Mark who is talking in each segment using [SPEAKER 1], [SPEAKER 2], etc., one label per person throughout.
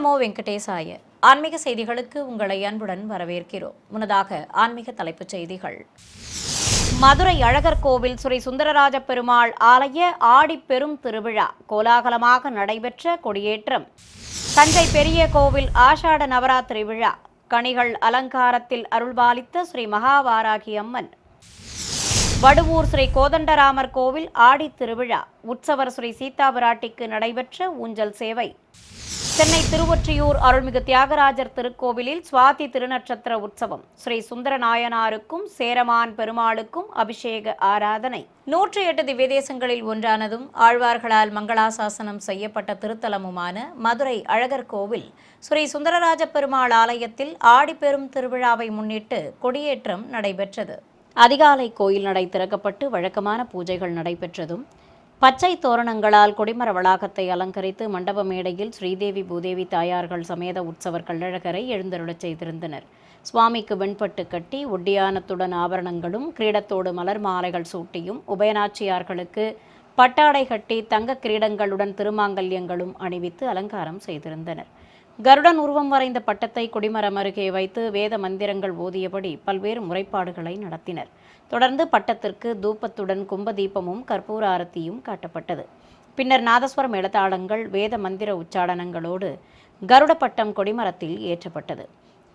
[SPEAKER 1] நமோ வெங்கடேசாய. ஆன்மீக செய்திகளுக்கு உங்களை அன்புடன் வரவேற்கிறோம். முன்னதாக ஆன்மீக தலைப்புச் செய்திகள். மதுரை அழகர் கோவில் ஸ்ரீ சுந்தரராஜ பெருமாள் ஆலய ஆடி பெரும் திருவிழா கோலாகலமாக நடைபெற்ற கொடியேற்றம். தஞ்சை பெரிய கோவில் ஆஷாட நவராத்திரி விழா கனிகள் அலங்காரத்தில் அருள்பாலித்த ஸ்ரீ மகாவாராகி அம்மன். வடுவூர் ஸ்ரீ கோதண்டராமர் கோவில் ஆடி திருவிழா உற்சவர் ஸ்ரீ சீதா பிராட்டிக்கு நடைபெற்ற ஊஞ்சல் சேவை. சென்னை திருவொற்றியூர் அருள்மிகு தியாகராஜர் திருக்கோவிலில் சுவாதி திருநட்சத்திர உற்சவம். ஸ்ரீ சுந்தர நாயனாருக்கும் சேரமான் பெருமாளுக்கும் அபிஷேக ஆராதனை. 108 திவ்ய தேசங்களில் ஒன்றானதும் ஆழ்வார்களால் மங்களாசாசனம் செய்யப்பட்ட திருத்தலமுமான மதுரை அழகர் கோவில் ஸ்ரீ சுந்தரராஜ பெருமாள் ஆலயத்தில் ஆடிப்பெரும் திருவிழாவை முன்னிட்டு கொடியேற்றம் நடைபெற்றது. அதிகாலை கோயில் நடை திறக்கப்பட்டு வழக்கமான பூஜைகள் நடைபெற்றதும் பச்சை தோரணங்களால் கொடிமர வளாகத்தை அலங்கரித்து மண்டப மேடையில் ஸ்ரீதேவி பூதேவி தாயார்கள் சமேத உற்சவர் கள்ளழகரை எழுந்தருளச் செய்திருந்தனர். சுவாமிக்கு வெண்பட்டு கட்டி ஒட்டியானத்துடன் ஆபரணங்களும் கிரீடத்தோடு மலர் மாலைகள் சூட்டியும் உபயநாச்சியார்களுக்கு பட்டாடை கட்டி தங்க கிரீடங்களுடன் திருமாங்கல்யங்களும் அணிவித்து அலங்காரம் செய்திருந்தனர். கருடன் உருவம் வரைந்த பட்டத்தை கொடிமரம் அருகே வைத்து வேத மந்திரங்கள் ஓதியபடி பல்வேறு முறைப்பாடுகளை நடத்தினர். தொடர்ந்து பட்டத்திற்கு தூபத்துடன் கும்பதீபமும் கற்பூர ஆரத்தியும் காட்டப்பட்டது. பின்னர் நாதஸ்வர மேளதாளங்கள் வேத மந்திர உச்சாடனங்களோடு கருட பட்டம் கொடிமரத்தில் ஏற்றப்பட்டது.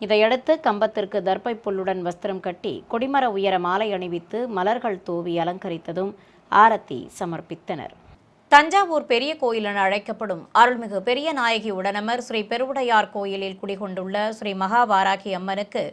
[SPEAKER 1] இதையடுத்து கம்பத்திற்கு தர்ப்பை புல்லுடன் வஸ்திரம் கட்டி கொடிமர உயர மாலை அணிவித்து மலர்கள் தூவி அலங்கரித்ததும் ஆரத்தி சமர்ப்பித்தனர். தஞ்சாவூர் பெரிய கோயில் என அழைக்கப்படும் அருள்மிகு பெரிய நாயகி உடனமர் ஸ்ரீ பெருவுடையார் கோயிலில் குடிகொண்டுள்ள ஸ்ரீ மகாவாராகி அம்மனுக்கு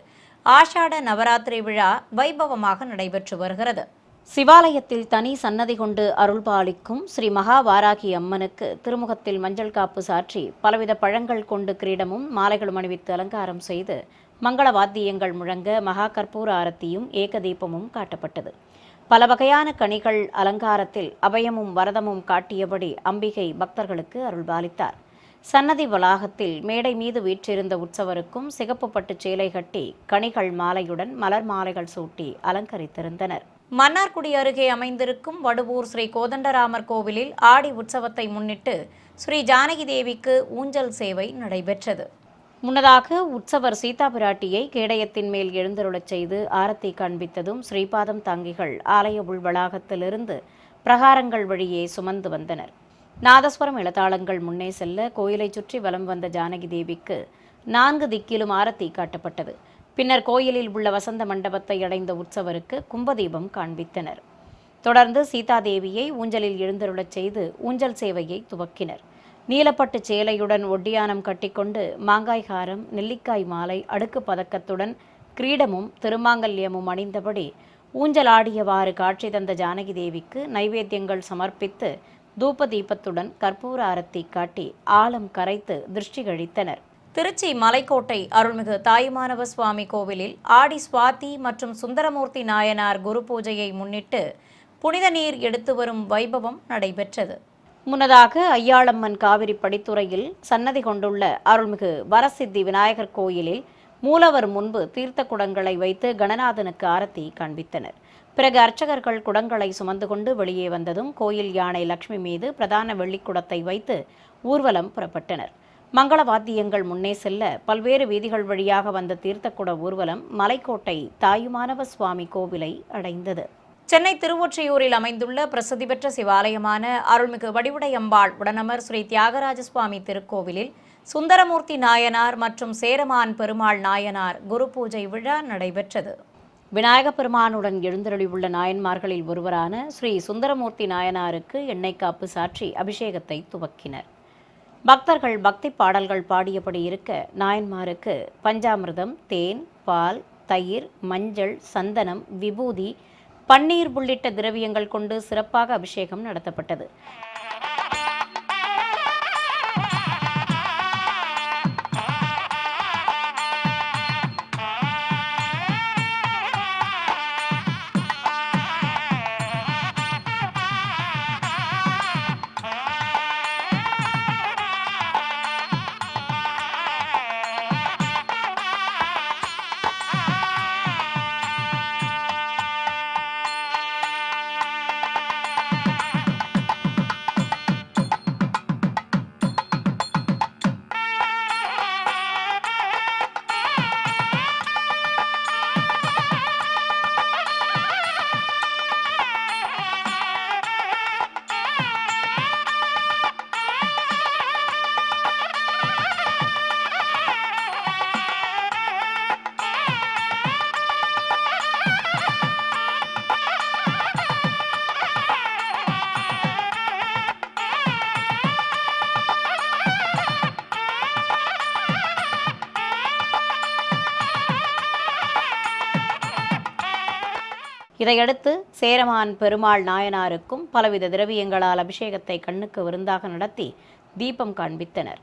[SPEAKER 1] ஆஷாட நவராத்திரி விழா வைபவமாக நடைபெற்று வருகிறது. சிவாலயத்தில் தனி சன்னதி கொண்டு அருள்பாலிக்கும் ஸ்ரீ மகாவாராகி அம்மனுக்கு திருமுகத்தில் மஞ்சள் காப்பு சாற்றி பலவித பழங்கள் கொண்டு கிரீடமும் மாலைகளும் அணிவித்து அலங்காரம் செய்து மங்கள வாத்தியங்கள் முழங்க மகா கற்பூர ஆரத்தியும் ஏகதீபமும் காட்டப்பட்டது. பல வகையான கனிகள் அலங்காரத்தில் அபயமும் வரதமும் காட்டியபடி அம்பிகை பக்தர்களுக்கு அருள்பாலித்தார். சன்னதி வளாகத்தில் மேடை மீது வீற்றிருந்த உற்சவருக்கும் சிகப்பு பட்டு சேலை கட்டி கனிகள் மாலையுடன் மலர் மாலைகள் சூட்டி அலங்கரித்திருந்தனர். மன்னார்குடி அருகே அமைந்திருக்கும் வடுவூர் ஸ்ரீ கோதண்டராமர் கோவிலில் ஆடி உற்சவத்தை முன்னிட்டு ஸ்ரீ ஜானகி தேவிக்கு ஊஞ்சல் சேவை நடைபெற்றது. முன்னதாக உற்சவர் சீதா பிராட்டியை கேடயத்தின் மேல் எழுந்தருளச் செய்து ஆரத்தி காண்பித்ததும் ஸ்ரீபாதம் தாங்கிகள் ஆலய உள் வளாகத்திலிருந்து பிரகாரங்கள் வழியே சுமந்து வந்தனர். நாதஸ்வரம் இளதாளங்கள் முன்னே செல்ல கோயிலை சுற்றி வலம் வந்த ஜானகி தேவிக்கு 4 திக்கிலும் ஆரத்தி காட்டப்பட்டது. பின்னர் கோயிலில் உள்ள வசந்த மண்டபத்தை அடைந்த உற்சவருக்கு கும்பதீபம் காண்பித்தனர். தொடர்ந்து சீதாதேவியை ஊஞ்சலில் எழுந்தருளச் செய்து ஊஞ்சல் சேவையை துவக்கினர். நீலப்பட்டு சேலையுடன் ஒட்டியானம் கட்டிக்கொண்டு மாங்காய் ஹாரம் நெல்லிக்காய் மாலை அடுக்கு பதக்கத்துடன் கிரீடமும் திருமாங்கல்யமும் அணிந்தபடி ஊஞ்சலாடியவாறு காட்சி தந்த ஜானகி தேவிக்கு நைவேத்தியங்கள் சமர்ப்பித்து தூப தீபத்துடன் கற்பூர ஆரத்தி காட்டி ஆலம் கரைத்து திருஷ்டி கழித்தனர். திருச்சி மலைக்கோட்டை அருள்மிகு தாயுமானவ சுவாமி கோவிலில் ஆடி சுவாதி மற்றும் சுந்தரமூர்த்தி நாயனார் குரு பூஜையை முன்னிட்டு புனித நீர் எடுத்து வரும் வைபவம் நடைபெற்றது. முன்னதாக ஐயாளம்மன் காவிரி படித்துறையில் சன்னதி கொண்டுள்ள அருள்மிகு வரசித்தி விநாயகர் கோயிலில் மூலவர் முன்பு தீர்த்த குடங்களை வைத்து கணநாதனுக்கு ஆரத்தி காண்பித்தனர். பிறகு அர்ச்சகர்கள் குடங்களை சுமந்து கொண்டு வெளியே வந்ததும் கோயில் யானை லட்சுமி மீது பிரதான வெள்ளிக்குடத்தை வைத்து ஊர்வலம் புறப்பட்டனர். மங்கள வாத்தியங்கள் முன்னே செல்ல பல்வேறு வீதிகள் வழியாக வந்த தீர்த்தக்குட ஊர்வலம் மலைக்கோட்டை தாயுமானவ சுவாமி கோவிலை அடைந்தது. சென்னை திருவொற்றியூரில் அமைந்துள்ள பிரசித்தி பெற்ற சிவாலயமான அருள்மிகு வடிவுடையம்பாள் உடனமர் ஸ்ரீ தியாகராஜ சுவாமி திருக்கோவிலில் சுந்தரமூர்த்தி நாயனார் மற்றும் சேரமான் பெருமாள் நாயனார் குரு பூஜை விழா நடைபெற்றது. விநாயக பெருமானுடன் எழுந்தருளியுள்ள நாயன்மார்களில் ஒருவரான ஸ்ரீ சுந்தரமூர்த்தி நாயனாருக்கு எண்ணெய் காப்பு சாற்றி அபிஷேகத்தை துவக்கினர். பக்தர்கள் பக்தி பாடல்கள் பாடியபடி இருக்க நாயன்மாருக்கு பஞ்சாமிர்தம், தேன், பால், தயிர், மஞ்சள், சந்தனம், விபூதி, பன்னீர் உள்ளிட்ட திரவியங்கள் கொண்டு சிறப்பாக அபிஷேகம் நடத்தப்பட்டது. இதையடுத்து சேரமான் பெருமாள் நாயனாருக்கும் பலவித திரவியங்களால் அபிஷேகத்தை கண்ணுக்கு விருந்தாக நடத்தி தீபம் காண்பித்தனர்.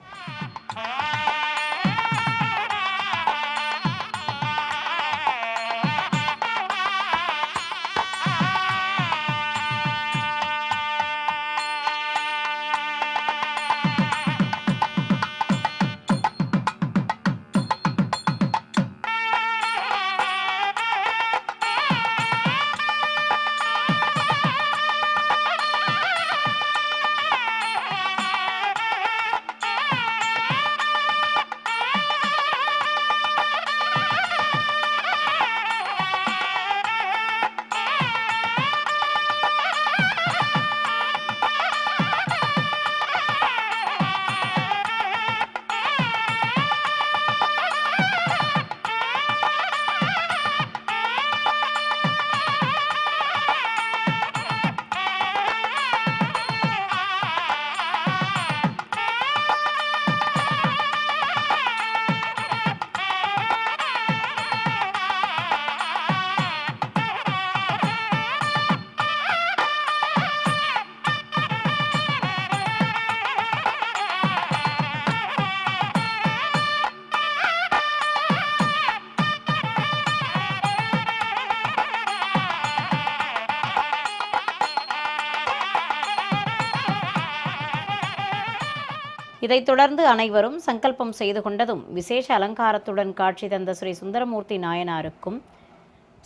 [SPEAKER 1] இதைத் தொடர்ந்து அனைவரும் சங்கல்பம் செய்து கொண்டதும் விசேஷ அலங்காரத்துடன் காட்சி தந்த ஸ்ரீ சுந்தரமூர்த்தி நாயனாருக்கும்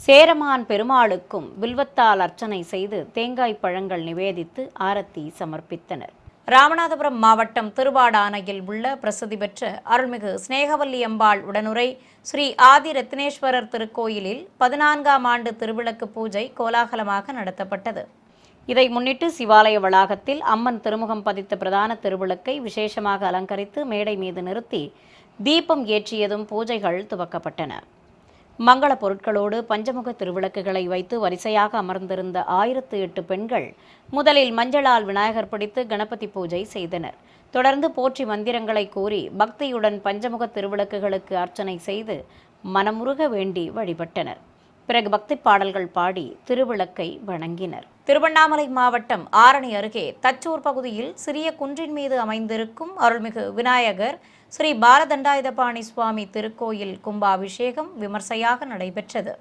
[SPEAKER 1] சேரமான் பெருமாளுக்கும் வில்வத்தால் அர்ச்சனை செய்து தேங்காய் பழங்கள் நிவேதித்து ஆரத்தி சமர்ப்பித்தனர். ராமநாதபுரம் மாவட்டம் திருவாடானையில் உள்ள பிரசித்தி பெற்ற அருள்மிகு ஸ்நேகவல்லி அம்பாள் உடனுரை ஸ்ரீ ஆதி ரத்தினேஸ்வரர் திருக்கோயிலில் 14ஆம் ஆண்டு திருவிளக்கு பூஜை கோலாகலமாக நடத்தப்பட்டது. இதை முன்னிட்டு சிவாலய வளாகத்தில் அம்மன் திருமுகம் பதித்த பிரதான திருவிளக்கை விசேஷமாக அலங்கரித்து மேடை மீது நிறுத்தி தீபம் ஏற்றியதும் பூஜைகள் துவக்கப்பட்டன. மங்கள பொருட்களோடு பஞ்சமுக திருவிளக்குகளை வைத்து வரிசையாக அமர்ந்திருந்த 1008 பெண்கள் முதலில் மஞ்சளால் விநாயகர் பிடித்து கணபதி பூஜை செய்தனர். தொடர்ந்து போற்றி மந்திரங்களை கூறி பக்தியுடன் பஞ்சமுக திருவிளக்குகளுக்கு அர்ச்சனை செய்து மனமுருக வேண்டி வழிபட்டனர். பிறகு பக்தி பாடல்கள் பாடி திருவிளக்கை வணங்கினர். திருவண்ணாமலை மாவட்டம் ஆரணி அருகே தச்சூர் பகுதியில் சிறிய குன்றின் மீது அமைந்திருக்கும் அருள்மிகு விநாயகர் ஸ்ரீ பாலதண்டாயுதபாணி சுவாமி திருக்கோயில் கும்பாபிஷேகம் விமர்சையாக நடைபெற்றது.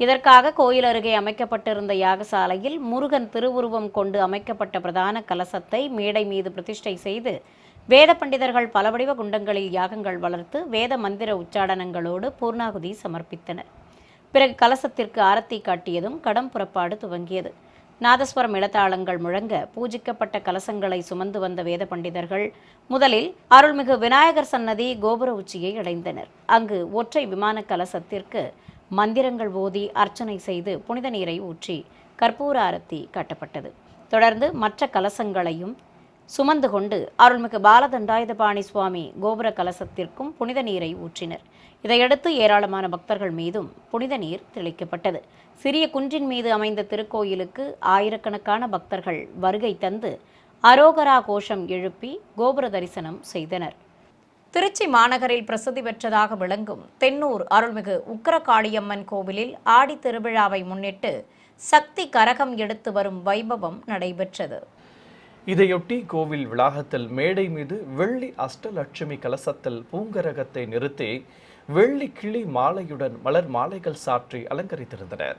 [SPEAKER 1] இதற்காக கோயில் அருகே அமைக்கப்பட்டிருந்த யாகசாலையில் முருகன் திருவுருவம் கொண்டு அமைக்கப்பட்ட பிரதான கலசத்தை மேடை மீது பிரதிஷ்டை செய்து வேத பண்டிதர்கள் பலவடிவ குண்டங்களில் யாகங்கள் வளர்த்து வேத மந்திர உச்சாடனங்களோடு பூர்ணாகுதி சமர்ப்பித்தனர். பிறகு கலசத்திற்கு ஆரத்தி காட்டியதும் கடம் புறப்பாடு துவங்கியது. நாதஸ்வரம் இளத்தாளங்கள் முழங்க பூஜிக்கப்பட்ட கலசங்களை சுமந்து வந்த வேத பண்டிதர்கள் முதலில் அருள்மிகு விநாயகர் சன்னதி கோபுர உச்சியை அடைந்தனர். அங்கு ஒற்றை விமான கலசத்திற்கு மந்திரங்கள் ஓதி அர்ச்சனை செய்து புனித நீரை ஊற்றி கற்பூர ஆரத்தி காட்டப்பட்டது. தொடர்ந்து மற்ற கலசங்களையும் சுமந்து கொண்டு அருள்மிகு பாலதண்டாயுதபாணி சுவாமி கோபுர கலசத்திற்கும் புனித நீரை ஊற்றினர். இதையடுத்து ஏராளமான பக்தர்கள் மீதும் புனித நீர் தெளிக்கப்பட்டது. சிறிய குன்றின் மீது அமைந்த திருக்கோயிலுக்கு ஆயிரக்கணக்கான பக்தர்கள் வருகை தந்து அரோகரா கோஷம் எழுப்பி கோபுர தரிசனம் செய்தனர். திருச்சி மாநகரில் பிரசித்தி பெற்றதாக விளங்கும் தென்னூர் அருள்மிகு உக்கிரகாளியம்மன் கோவிலில் ஆடி திருவிழாவை முன்னிட்டு சக்தி கரகம் எடுத்து வரும் வைபவம் நடைபெற்றது.
[SPEAKER 2] இதையொட்டி கோவில் வளாகத்தில் மேடை மீது வெள்ளி அஷ்டலட்சுமி கலசத்தில் பூங்கரகத்தை நிறுத்தி வெள்ளி கிளி மாலையுடன் மலர் மாலைகள் சாற்றி அலங்கரித்திருந்தனர்.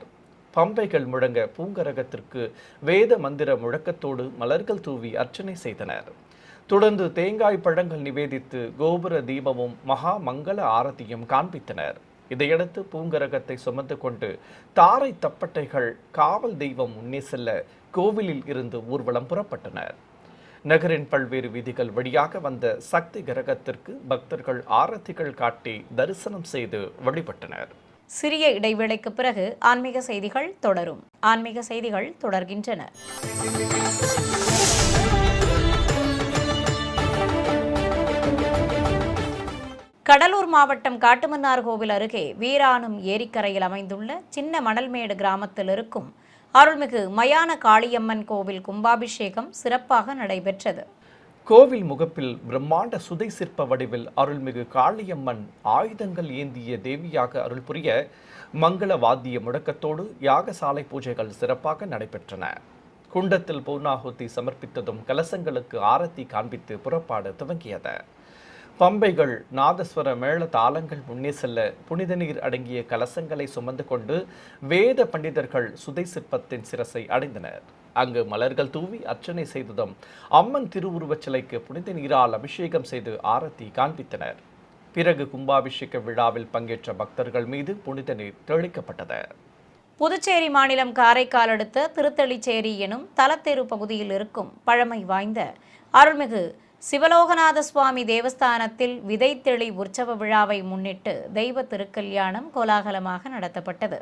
[SPEAKER 2] பம்பைகள் முழங்க பூங்கரகத்திற்கு வேத மந்திர முழக்கத்தோடு மலர்கள் தூவி அர்ச்சனை செய்தனர். தொடர்ந்து தேங்காய் பழங்கள் நிவேதித்து கோபுர தீபமும் மகா மங்கள ஆரத்தியும் காண்பித்தனர். இதையடுத்து பூங்கரகத்தை சுமந்து கொண்டு தாரை தப்பட்டைகள் காவல் தெய்வம் முன்னே செல்ல கோவிலில் இருந்து ஊர்வலம் புறப்பட்டனர். நகரின் பல்வேறு வீதிகள் வழியாக வந்த சக்தி கிரகத்திற்கு பக்தர்கள் ஆரத்திகள் காட்டி தரிசனம் செய்து வழிபட்டனர்.
[SPEAKER 1] சிறிய இடைவேளைக்கு பிறகு ஆன்மீக செய்திகள் தொடரும். ஆன்மீக செய்திகள் தொடர்கின்றன. கடலூர் மாவட்டம் காட்டுமன்னார் கோவில் அருகே வீராணம் ஏரிக்கரையில் அமைந்துள்ள சின்ன மணல்மேடு கிராமத்தில் இருக்கும் அருள்மிகு மயான காளியம்மன் கோவில் கும்பாபிஷேகம் சிறப்பாக நடைபெற்றது.
[SPEAKER 2] கோவில் முகப்பில் பிரம்மாண்ட சுதை சிற்ப வடிவில் அருள்மிகு காளியம்மன் ஆயுதங்கள் ஏந்திய தேவியாக அருள் புரிய மங்கள வாத்திய முழக்கத்தோடு யாகசாலை பூஜைகள் சிறப்பாக நடைபெற்றன. குண்டத்தில் பூர்ணாகுதி சமர்ப்பித்ததும் கலசங்களுக்கு ஆரத்தி காண்பித்து புறப்பாடு துவங்கியது. பம்பைகள் நாதஸ்வர மேள தாளங்கள் முன்னே செல்ல புனித நீர் அடங்கிய கலசங்களை சுமந்து கொண்டு வேத பண்டிதர்கள் சுதை சிற்பத்தின் சிரசை அடைந்தனர். அங்கு மலர்கள் தூவி அர்ச்சனை செய்ததும் அம்மன் திருவுருவச் சிலைக்கு புனித நீரால் அபிஷேகம் செய்து ஆரத்தி காண்பித்தனர். பிறகு கும்பாபிஷேக விழாவில் பங்கேற்ற பக்தர்கள் மீது புனித நீர் தெளிக்கப்பட்டது.
[SPEAKER 1] புதுச்சேரி மாநிலம் காரைக்கால் அடுத்த திருத்தளிச்சேரி எனும் தலத்தெரு பகுதியில் இருக்கும் பழமை வாய்ந்த அருள்மிகு சிவலோகநாத சுவாமி தேவஸ்தானத்தில் விதைத்தெளி உற்சவ விழாவை முன்னிட்டு தெய்வ திருக்கல்யாணம் கோலாகலமாக நடத்தப்பட்டது.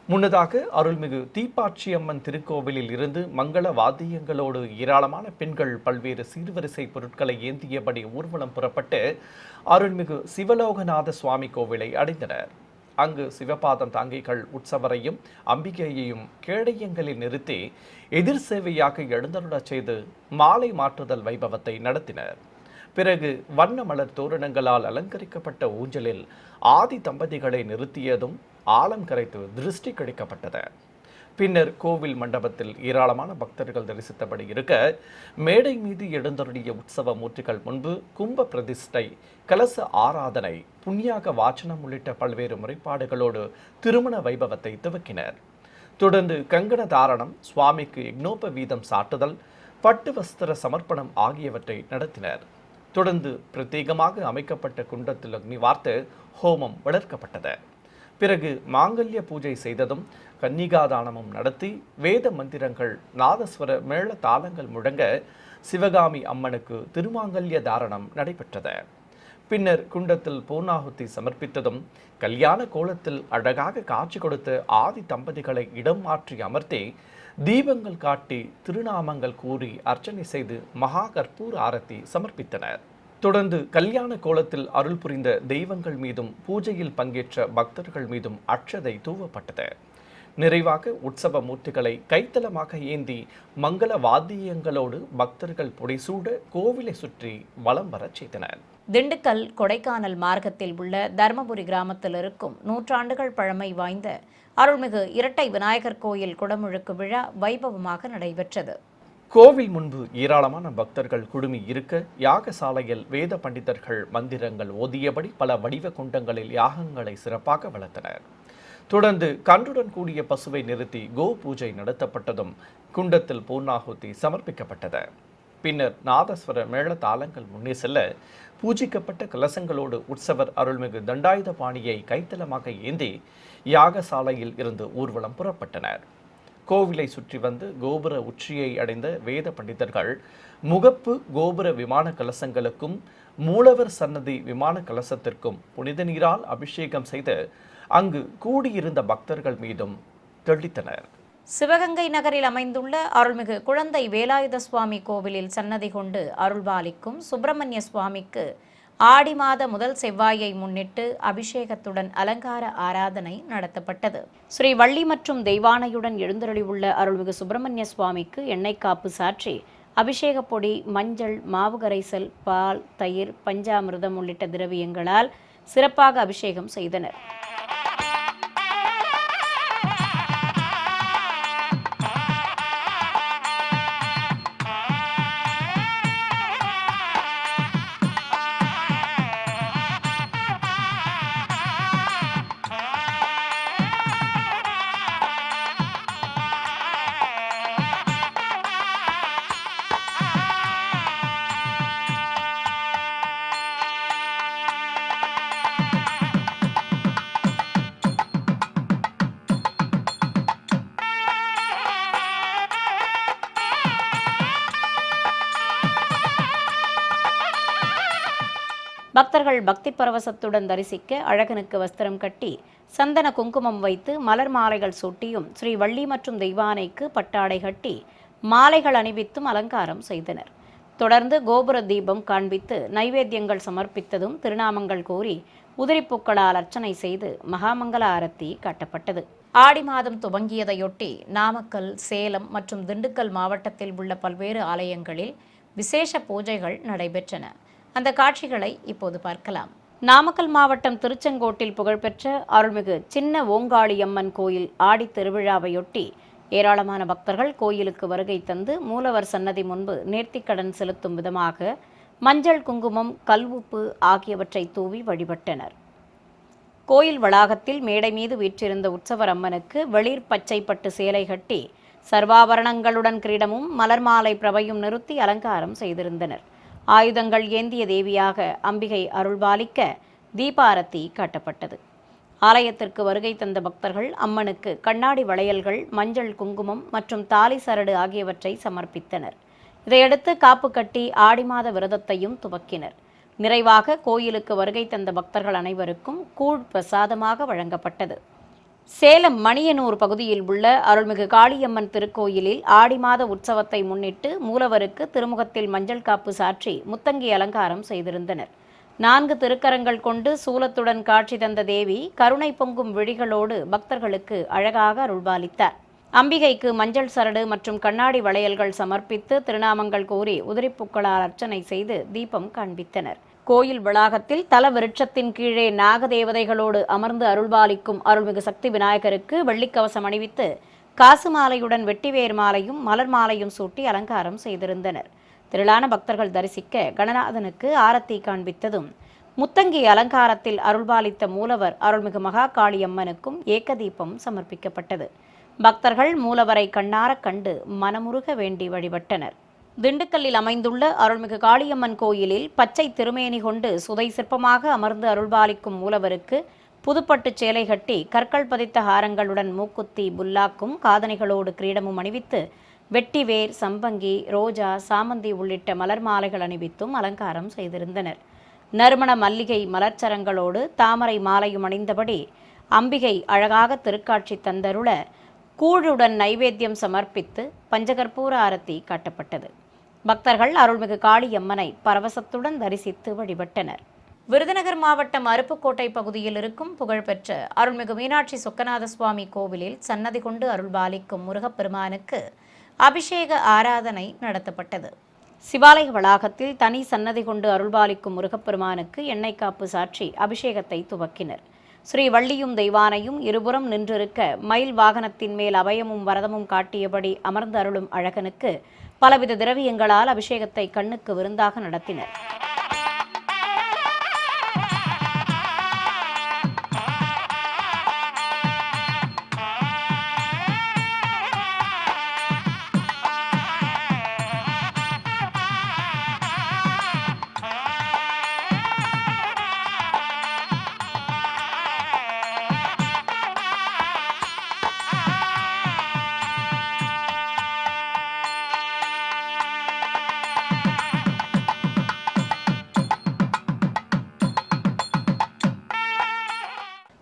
[SPEAKER 2] முன்னதாக அருள்மிகு தீப்பாட்சியம்மன் திருக்கோவிலில் இருந்து மங்கள வாத்தியங்களோடு ஏராளமான பெண்கள் பல்வேறு சீர்வரிசை பொருட்களை ஏந்தியபடி ஊர்வலம் புறப்பட்டு அருள்மிகு சிவலோகநாத சுவாமி கோவிலை அடைந்தனர். அங்கு சிவபாதம் தாங்கிகள் உற்சவரையும் அம்பிகையையும் கேடயங்களில் நிறுத்தி எதிர் சேவையாக எழுந்தருளச் செய்து மாலை மாற்றுதல் வைபவத்தை நடத்தினர். பிறகு வண்ண மலர் தோரணங்களால் அலங்கரிக்கப்பட்ட ஊஞ்சலில் ஆதி தம்பதிகளை நிறுத்தியதும் ஆலம் கரைத்து திருஷ்டி கிடைக்கப்பட்டது. பின்னர் கோவில் மண்டபத்தில் ஏராளமான பக்தர்கள் தரிசித்தபடி இருக்க மேடை மீது எழுந்தருளிய உற்சவ மூர்த்திகள் முன்பு கும்ப பிரதிஷ்டை, கலச ஆராதனை, புண்ணியாக வாசனம் உள்ளிட்ட பல்வேறு முறைப்பாடுகளோடு திருமண வைபவத்தை துவக்கினர். தொடர்ந்து கங்கண தாரணம், சுவாமிக்கு யக்னோப வீதம் சாட்டுதல், பட்டு வஸ்திர சமர்ப்பணம் ஆகியவற்றை நடத்தினர். தொடர்ந்து பிரத்யேகமாக அமைக்கப்பட்ட குண்டத்தில் அக்னி வார்த்து ஹோமம் வளர்க்கப்பட்டது. பிறகு மாங்கல்ய பூஜை செய்ததும் கன்னிகாதானமும் நடத்தி வேத மந்திரங்கள், நாதஸ்வர மேள தாளங்கள் முழங்க சிவகாமி அம்மனுக்கு திருமாங்கல்ய தாரணம் நடைபெற்றது. பின்னர் குண்டத்தில் பூர்ணாகுதி சமர்ப்பித்ததும் கல்யாண கோலத்தில் அழகாக காட்சி கொடுத்த ஆதி தம்பதிகளை இடம் மாற்றி அமர்த்தி தீபங்கள் காட்டி திருநாமங்கள் கூறி அர்ச்சனை செய்து மகா கற்பூர ஆரத்தி சமர்ப்பித்தனர். தொடர்ந்து கல்யாண கோலத்தில் அருள் புரிந்த தெய்வங்கள் மீதும் பூஜையில் பங்கேற்ற பக்தர்கள் மீதும் அட்சதை தூவப்பட்டது. நிறைவாக உற்சவ மூர்த்திகளை கைத்தலமாக ஏந்தி மங்கள வாத்தியங்களோடு பக்தர்கள் புடைசூட கோவிலை சுற்றி வலம் வரச் செய்தனர்.
[SPEAKER 1] திண்டுக்கல் கொடைக்கானல் மார்க்கத்தில் உள்ள தர்மபுரி கிராமத்தில் இருக்கும் நூற்றாண்டுகள் பழமை வாய்ந்த அருள்மிகு இரட்டை விநாயகர் கோயில் குடமுழுக்கு விழா வைபவமாக நடைபெற்றது.
[SPEAKER 2] கோவில் முன்பு ஏராளமான பக்தர்கள் குழுமி இருக்க யாகசாலையில் வேத பண்டிதர்கள் மந்திரங்கள் ஓதியபடி பல வடிவ குண்டங்களில் யாகங்களை சிறப்பாக வளர்த்தனர். தொடர்ந்து கன்றுடன் கூடிய பசுவை நிறுத்தி கோ பூஜை நடத்தப்பட்டதும் குண்டத்தில் பூர்ணாகுதி சமர்ப்பிக்கப்பட்டது. பின்னர் நாதஸ்வர மேள தாளங்கள் முன்னே செல்ல பூஜிக்கப்பட்ட கலசங்களோடு உற்சவர் அருள்மிகு தண்டாயுத பாணியை கைத்தலமாக ஏந்தி யாகசாலையில் இருந்து ஊர்வலம் புறப்பட்டனர். கோவிலை சுற்றி வந்து கோபுர உச்சியை அடைந்த வேத பண்டிதர்கள் முகப்பு கோபுர விமான கலசங்களுக்கும் மூலவர் சன்னதி விமான கலசத்திற்கும் புனித நீரால் அபிஷேகம் செய்து அங்கு கூடியிருந்த பக்தர்கள் மீதும் தெளித்தனர்.
[SPEAKER 1] சிவகங்கை நகரில் அமைந்துள்ள அருள்மிகு குழந்தை வேலாயுத சுவாமி கோவிலில் சன்னதி கொண்டு அருள்பாலிக்கும் சுப்பிரமணிய சுவாமிக்கு ஆடி மாத முதல் செவ்வாயை முன்னிட்டு அபிஷேகத்துடன் அலங்கார ஆராதனை நடத்தப்பட்டது. ஸ்ரீ வள்ளி மற்றும் தெய்வானையுடன் எழுந்தருளியுள்ள அருள்மிகு சுப்பிரமணிய சுவாமிக்கு எண்ணெய் காப்பு சாற்றி அபிஷேக பொடி, மஞ்சள், மாவு கரைசல், பால், தயிர், பஞ்சாமிர்தம் உள்ளிட்ட திரவியங்களால் சிறப்பாக அபிஷேகம் செய்தனர். பக்தர்கள் பக்தி பரவசத்துடன் தரிசிக்க அழகனுக்கு வஸ்திரம் கட்டி சந்தன குங்குமம் வைத்து மலர் மாலைகள் சூட்டியும் ஸ்ரீ வள்ளி மற்றும் தெய்வானைக்கு பட்டாடை கட்டி மாலைகள் அணிவித்தும் அலங்காரம் செய்தனர். தொடர்ந்து கோபுர தீபம் காண்பித்து நைவேத்தியங்கள் சமர்ப்பித்ததும் திருநாமங்கள் கூறி உதிரிப்பூக்களால் அர்ச்சனை செய்து மகாமங்கல ஆரத்தி காட்டப்பட்டது. ஆடி மாதம் துவங்கியதையொட்டி நாமக்கல், சேலம் மற்றும் திண்டுக்கல் மாவட்டத்தில் உள்ள பல்வேறு ஆலயங்களில் விசேஷ பூஜைகள் நடைபெற்றன. அந்த காட்சிகளை இப்போது பார்க்கலாம். நாமக்கல் மாவட்டம் திருச்செங்கோட்டில் புகழ்பெற்ற அருள்மிகு சின்ன ஓங்காளியம்மன் கோயில் ஆடித் திருவிழாவையொட்டி ஏராளமான பக்தர்கள் கோயிலுக்கு வருகை தந்து மூலவர் சன்னதி முன்பு நேர்த்திக்கடன் செலுத்தும் விதமாக மஞ்சள், குங்குமம், கல் உப்பு ஆகியவற்றை தூவி வழிபட்டனர். கோயில் வளாகத்தில் மேடை மீது வீற்றிருந்த உற்சவர் அம்மனுக்கு வெளிர் பச்சை பட்டு சேலை கட்டி சர்வாபரணங்களுடன் கிரீடமும் மலர் மாலை பிரபையும் நிறுத்தி அலங்காரம் செய்திருந்தனர். ஆயுதங்கள் ஏந்திய தேவியாக அம்பிகை அருள்பாலிக்க தீபாரத்தி காட்டப்பட்டது. ஆலயத்திற்கு வருகை தந்த பக்தர்கள் அம்மனுக்கு கண்ணாடி வளையல்கள், மஞ்சள், குங்குமம் மற்றும் தாலி சரடு ஆகியவற்றை சமர்ப்பித்தனர். இதையடுத்து காப்பு கட்டி ஆடி மாத விரதத்தையும் துவக்கினர். நிறைவாக கோயிலுக்கு வருகை தந்த பக்தர்கள் அனைவருக்கும் கூழ் பிரசாதமாக வழங்கப்பட்டது. சேலம் மணியனூர் பகுதியில் உள்ள அருள்மிகு காளியம்மன் திருக்கோயிலில் ஆடி மாத உற்சவத்தை முன்னிட்டு மூலவருக்கு திருமுகத்தில் மஞ்சள் காப்பு சாற்றி முத்தங்கி அலங்காரம் செய்திருந்தனர். 4 திருக்கரங்கள் கொண்டு சூலத்துடன் காட்சி தந்த தேவி கருணை பொங்கும் விழிகளோடு பக்தர்களுக்கு அழகாக அருள்பாலித்தார். அம்பிகைக்கு மஞ்சள் சரடு மற்றும் கண்ணாடி வளையல்கள் சமர்ப்பித்து திருநாமங்கள் கூறி உதிரிப்பூக்களால் அர்ச்சனை செய்து தீபம் காண்பித்தனர். கோயில் வளாகத்தில் தல விருட்சத்தின் கீழே நாகதேவதைகளோடு அமர்ந்து அருள்பாலிக்கும் அருள்மிகு சக்தி விநாயகருக்கு வெள்ளிக்கவசம் அணிவித்து காசு மாலையுடன் வெட்டிவேர் மாலையும் மலர் மாலையும் சூட்டி அலங்காரம் செய்திருந்தனர். திரளான பக்தர்கள் தரிசிக்க கணநாதனுக்கு ஆரத்தி காண்பித்ததும் முத்தங்கி அலங்காரத்தில் அருள்பாலித்த மூலவர் அருள்மிகு மகா காளியம்மனுக்கும் ஏகதீபம் சமர்ப்பிக்கப்பட்டது. பக்தர்கள் மூலவரை கண்ணார கண்டு மனமுருக வேண்டி வழிபட்டனர். திண்டுக்கல்லில் அமைந்துள்ள அருள்மிகு காளியம்மன் கோயிலில் பச்சை திருமேனி கொண்டு சுதை சிற்பமாக அமர்ந்து அருள்பாலிக்கும் மூலவருக்கு புதுப்பட்டு சேலை கட்டி கற்கள் பதித்த ஹாரங்களுடன் மூக்குத்தி, புல்லாக்கும், காதணிகளோடு கிரீடமும் அணிவித்து வெட்டிவேர், சம்பங்கி, ரோஜா, சாமந்தி உள்ளிட்ட மலர் மாலைகள் அணிவித்தும் அலங்காரம் செய்திருந்தனர். நறுமண மல்லிகை மலர்ச்சரங்களோடு தாமரை மாலையும் அணிந்தபடி அம்பிகை அழகாக திருக்காட்சி தந்தருள கூழுடன் நைவேத்தியம் சமர்ப்பித்து பஞ்சகற்பூர ஆரத்தி காட்டப்பட்டது. பக்தர்கள் அருள்மிகு காளியம்மனை பரவசத்துடன் தரிசித்து வழிபட்டனர். விருதுநகர் மாவட்டம் அருப்புக்கோட்டை பகுதியில் இருக்கும் புகழ்பெற்ற அருள்மிகு மீனாட்சி சொக்கநாத சுவாமி கோவிலில் சன்னதி கொண்டு அருள்பாலிக்கும் முருகப்பெருமானுக்கு அபிஷேக ஆராதனை நடத்தப்பட்டது. சிவாலய வளாகத்தில் தனி சன்னதி கொண்டு அருள்பாலிக்கும் முருகப்பெருமானுக்கு எண்ணெய் காப்பு சாற்றி அபிஷேகத்தை துவக்கினர். ஸ்ரீ வள்ளியும் தெய்வானையும் இருபுறம் நின்றிருக்க மயில் வாகனத்தின் மேல் அபயமும் வரதமும் காட்டியபடி அமர்ந்து அருளும் அழகனுக்கு பலவித திரவியங்களால் அபிஷேகத்தை கண்ணுக்கு விருந்தாக நடத்தினர்.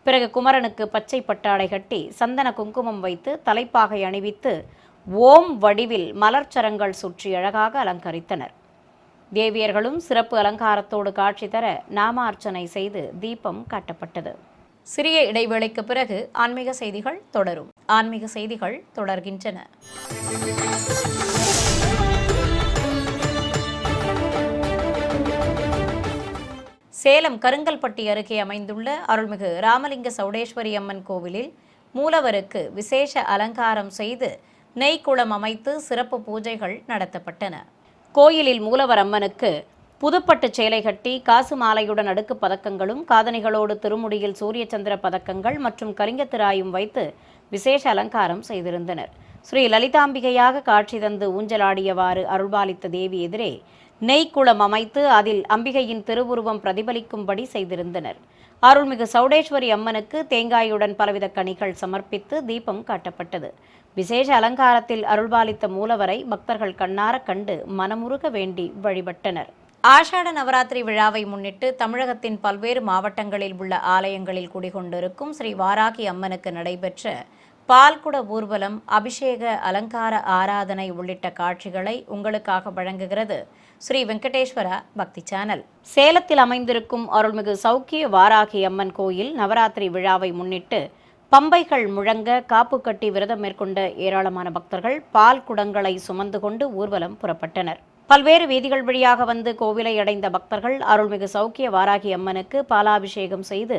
[SPEAKER 1] பிறகு குமரனுக்கு பச்சை பட்டாடை கட்டி சந்தன குங்குமம் வைத்து தலைப்பாகை அணிவித்து ஓம் வடிவில் மலர்ச்சரங்கள் சுற்றி அழகாக அலங்கரித்தனர். தேவியர்களும் சிறப்பு அலங்காரத்தோடு காட்சி தர நாமார்ச்சனை செய்து தீபம் காட்டப்பட்டது. சிறிய இடைவேளைக்கு பிறகு ஆன்மீக செய்திகள் தொடரும். ஆன்மீக செய்திகள் தொடர்கின்றன. சேலம் கருங்கல்பட்டி அருகே அமைந்துள்ள அருள்மிகு ராமலிங்க சௌடேஸ்வரி அம்மன் கோவிலில் மூலவருக்கு விசேஷ அலங்காரம் செய்து நெய்க்குளம் அமைத்து சிறப்பு பூஜைகள் நடத்தப்பட்டன. கோயிலில் மூலவர் அம்மனுக்கு புதுப்பட்டு சேலை கட்டி காசு மாலையுடன் அடுக்கு பதக்கங்களும் காதணிகளோடு திருமுடியில் சூரிய சந்திர பதக்கங்கள் மற்றும் கரிங்கத்திராயும் வைத்து விசேஷ அலங்காரம் செய்திருந்தனர். ஸ்ரீ லலிதாம்பிகையாக காட்சி தந்து ஊஞ்சலாடியவாறு அருள்பாலித்த தேவி எதிரே நெய்க்குளம் அமைத்து அதில் அம்பிகையின் திருவுருவம் பிரதிபலிக்கும்படி செய்திருந்தனர். அருள்மிகு சௌடேஸ்வரி அம்மனுக்கு தேங்காயுடன் பலவித கனிகள் சமர்ப்பித்து தீபம் காட்டப்பட்டது. விசேஷ அலங்காரத்தில் அருள்பாலித்த மூலவரை பக்தர்கள் கண்ணார கண்டு மனமுருக வேண்டி வழிபட்டனர். ஆஷாட நவராத்திரி விழாவை முன்னிட்டு தமிழகத்தின் பல்வேறு மாவட்டங்களில் உள்ள ஆலயங்களில் குடிகொண்டிருக்கும் ஸ்ரீ வாராகி அம்மனுக்கு நடைபெற்ற பால்குட ஊர்வலம், அபிஷேக, அலங்கார ஆராதனை உள்ளிட்ட காட்சிகளை உங்களுக்காக வழங்குகிறது ஸ்ரீ வெங்கடேஸ்வரா பக்தி சேனல். சேலத்தில் அமைந்திருக்கும் அருள்மிகு சௌக்கிய வாராகி அம்மன் கோயில் நவராத்திரி விழாவை முன்னிட்டு பம்பைகள் முழங்க காப்பு கட்டி விரதம் மேற்கொண்ட ஏராளமான பக்தர்கள் பால் குடங்களை சுமந்து கொண்டு ஊர்வலம் புறப்பட்டனர். பல்வேறு வீதிகள் வழியாக வந்து கோவிலை அடைந்த பக்தர்கள் அருள்மிகு சௌக்கிய வாராகி அம்மனுக்கு பாலாபிஷேகம் செய்து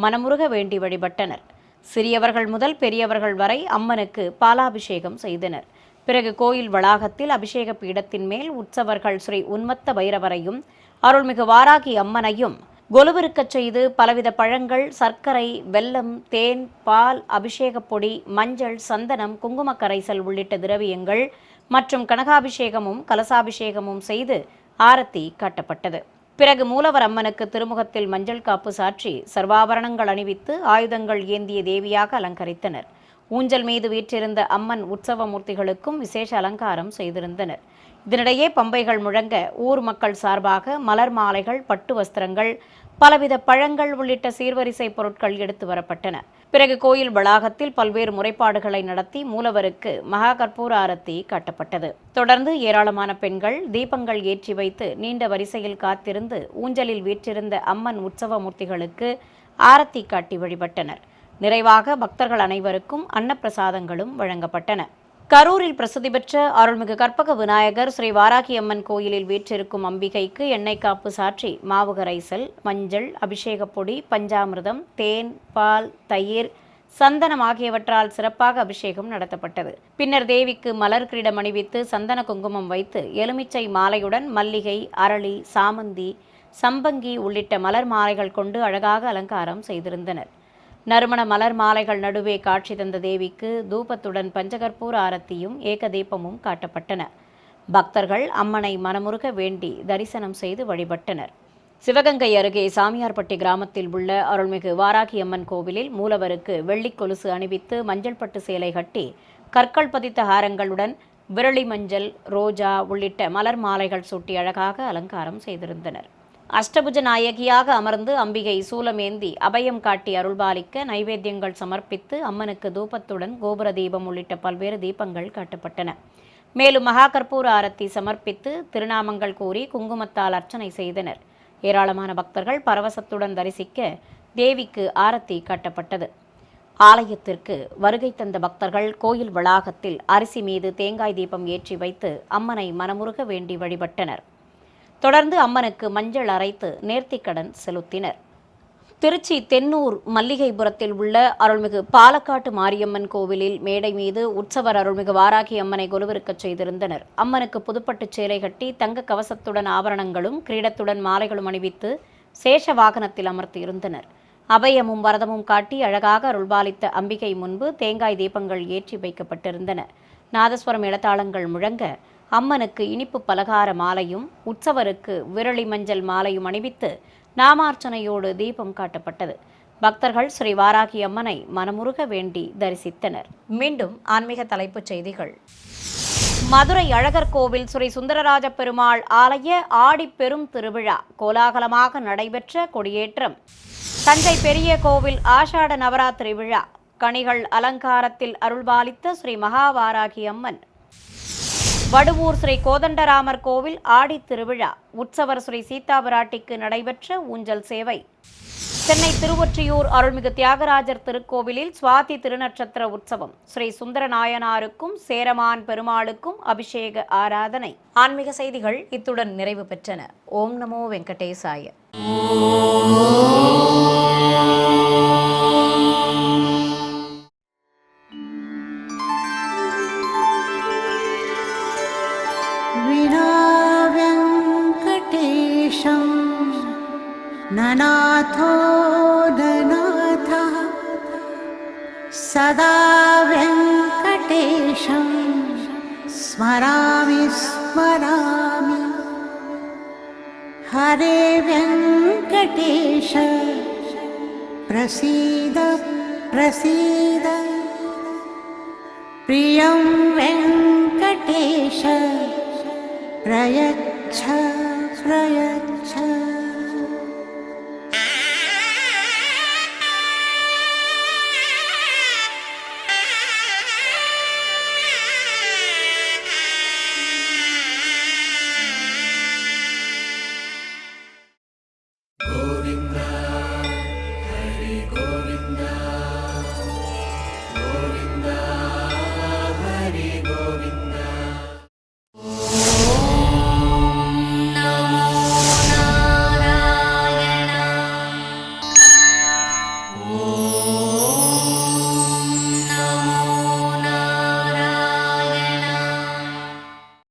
[SPEAKER 1] மனமுருக வேண்டி வழிபட்டனர். சிறியவர்கள் முதல் பெரியவர்கள் வரை அம்மனுக்கு பாலாபிஷேகம் செய்தனர். பிறகு கோயில் வளாகத்தில் அபிஷேக பீடத்தின் மேல் உற்சவர்கள் ஸ்ரீ உன்மத்த பைரவரையும் அருள்மிகு வாராகி அம்மனையும் கொலுவிருக்கச் செய்து பலவித பழங்கள், சர்க்கரை, வெல்லம், தேன், பால், அபிஷேகப் பொடி, மஞ்சள், சந்தனம், குங்கும கரைசல் உள்ளிட்ட திரவியங்கள் மற்றும் கனகாபிஷேகமும் கலசாபிஷேகமும் செய்து ஆரத்தி காட்டப்பட்டது. பிறகு மூலவர் அம்மனுக்கு திருமுகத்தில் மஞ்சள் காப்பு சாற்றி சர்வாபரணங்கள் அணிவித்து ஆயுதங்கள் ஏந்திய தேவியாக அலங்கரித்தனர். ஊஞ்சல் மீது வீற்றிருந்த அம்மன் உற்சவ மூர்த்திகளுக்கும் விசேஷ அலங்காரம் செய்திருந்தனர். இதனிடையே பம்பைகள் முழங்க ஊர் மக்கள் சார்பாக மலர் மாலைகள், பட்டு வஸ்திரங்கள், பலவித பழங்கள் உள்ளிட்ட சீர்வரிசை பொருட்கள் எடுத்து வரப்பட்டன. பிறகு கோயில் வளாகத்தில் பல்வேறு முறைப்பாடுகளை நடத்தி மூலவருக்கு மகா கற்பூர ஆரத்தி காட்டப்பட்டது. தொடர்ந்து ஏராளமான பெண்கள் தீபங்கள் ஏற்றி வைத்து நீண்ட வரிசையில் காத்திருந்து ஊஞ்சலில் வீற்றிருந்த அம்மன் உற்சவ மூர்த்திகளுக்கு ஆரத்தி காட்டி வழிபட்டனர். நிறைவாக பக்தர்கள் அனைவருக்கும் அன்னப்பிரசாதங்களும் வழங்கப்பட்டன. கரூரில் பிரசித்தி பெற்ற அருள்மிகு கற்பக விநாயகர் ஸ்ரீ வாராகி அம்மன் கோயிலில் வீற்றிருக்கும் அம்பிகைக்கு எண்ணெய் காப்பு சாற்றி மாவு கரைசல், மஞ்சள், அபிஷேகப் பொடி, பஞ்சாமிர்தம், தேன், பால், தயிர், சந்தனம் ஆகியவற்றால் சிறப்பாக அபிஷேகம் நடத்தப்பட்டது. பின்னர் தேவிக்கு மலர் கிரீடம் அணிவித்து சந்தன குங்குமம் வைத்து எலுமிச்சை மாலையுடன் மல்லிகை, அரளி, சாமந்தி, சம்பங்கி உள்ளிட்ட மலர் மாலைகள் கொண்டு அழகாக அலங்காரம் செய்திருந்தனர். நறுமண மலர் மாலைகள் நடுவே காட்சி தந்த தேவிக்கு தூபத்துடன் பஞ்சகற்பூர ஆரத்தியும் ஏக தீபமும் காட்டப்பட்டன. பக்தர்கள் அம்மனை மனமுருக வேண்டி தரிசனம் செய்து வழிபட்டனர். சிவகங்கை அருகே சாமியார்பட்டி கிராமத்தில் உள்ள அருள்மிகு வாராகி அம்மன் கோவிலில் மூலவருக்கு வெள்ளிக் கொலுசு அணிவித்து மஞ்சள் பட்டு சேலை கட்டி கற்கள் பதித்த ஹாரங்களுடன் விரலி மஞ்சள், ரோஜா உள்ளிட்ட மலர் மாலைகள் சூட்டி அழகாக அலங்காரம் செய்திருந்தனர். அஷ்டபுஜ நாயகியாக அமர்ந்து அம்பிகை சூலமேந்தி அபயம் காட்டி அருள்பாலிக்க நைவேத்தியங்கள் சமர்ப்பித்து அம்மனுக்கு தூபத்துடன் கோபுர தீபம் உள்ளிட்ட பல்வேறு தீபங்கள் காட்டப்பட்டன. மேலும் மகா கற்பூர ஆரத்தி சமர்ப்பித்து திருநாமங்கள் கூறி குங்குமத்தால் அர்ச்சனை செய்தனர். ஏராளமான பக்தர்கள் பரவசத்துடன் தரிசிக்க தேவிக்கு ஆரத்தி காட்டப்பட்டது. ஆலயத்திற்கு வருகை தந்த பக்தர்கள் கோயில் வளாகத்தில் அரிசி மீது தேங்காய் தீபம் ஏற்றி வைத்து அம்மனை மனமுருக வேண்டி வழிபட்டனர். தொடர்ந்து அம்மனுக்கு மஞ்சள் அரைத்து நேர்த்திக்கடன் செலுத்தினர். திருச்சி தென்னூர் மல்லிகைபுரத்தில் உள்ள அருள்மிகு பாலக்காட்டு மாரியம்மன் கோவிலில் மேடை மீது உற்சவர் அருள்மிகு வாராகி அம்மனை கொலுவிருக்கச் செய்திருந்தனர். அம்மனுக்கு புதுப்பட்டு சேலை கட்டி தங்க கவசத்துடன் ஆபரணங்களும் கிரீடத்துடன் மாலைகளும் அணிவித்து சேஷ வாகனத்தில் அமர்த்தியிருந்தனர். அபயமும் வரதமும் காட்டி அழகாக அருள்பாலித்த அம்பிகை முன்பு தேங்காய் தீபங்கள் ஏற்றி வைக்கப்பட்டிருந்தன. நாதஸ்வரம் இடத்தாளங்கள் முழங்க அம்மனுக்கு இனிப்பு பலகார மாலையும் உற்சவருக்கு விரலி மஞ்சள் மாலையும் அணிவித்து நாமார்ச்சனையோடு தீபம் காட்டப்பட்டது. பக்தர்கள் ஸ்ரீ வாராகி அம்மனை மனமுருக வேண்டி தரிசித்தனர். மீண்டும் ஆன்மீக தலைப்புச் செய்திகள். மதுரை அழகர் கோவில் ஸ்ரீ சுந்தரராஜ பெருமாள் ஆலய ஆடி பெரும் திருவிழா கோலாகலமாக நடைபெற்ற கொடியேற்றம். தஞ்சை பெரிய கோவில் ஆஷாட நவராத்திரி விழா கணிகள் அலங்காரத்தில் அருள்பாலித்த ஸ்ரீ மகாவாராகி அம்மன். வடுவூர் ஸ்ரீ கோதண்டராமர் கோவில் ஆடி திருவிழா உற்சவர் ஸ்ரீ சீதா பிராட்டிக்கு நடைபெற்ற ஊஞ்சல் சேவை. சென்னை திருவொற்றியூர் அருள்மிகு தியாகராஜர் திருக்கோவிலில் சுவாதி திருநட்சத்திர உற்சவம். ஸ்ரீ சுந்தர நாயனாருக்கும் சேரமான் பெருமாளுக்கும் அபிஷேக ஆராதனை. ஆன்மீக செய்திகள் இத்துடன் நிறைவு பெற்றன. ஓம் நமோ வெங்கடேசாய.
[SPEAKER 3] ननाथो ननाथः सदा वेङ्कटेशं स्मरामि स्मरामि. हरे वेङ्कटेश प्रसीद प्रसीद. प्रियं वेङ्कटेश प्रयच्छ प्रयच्छ.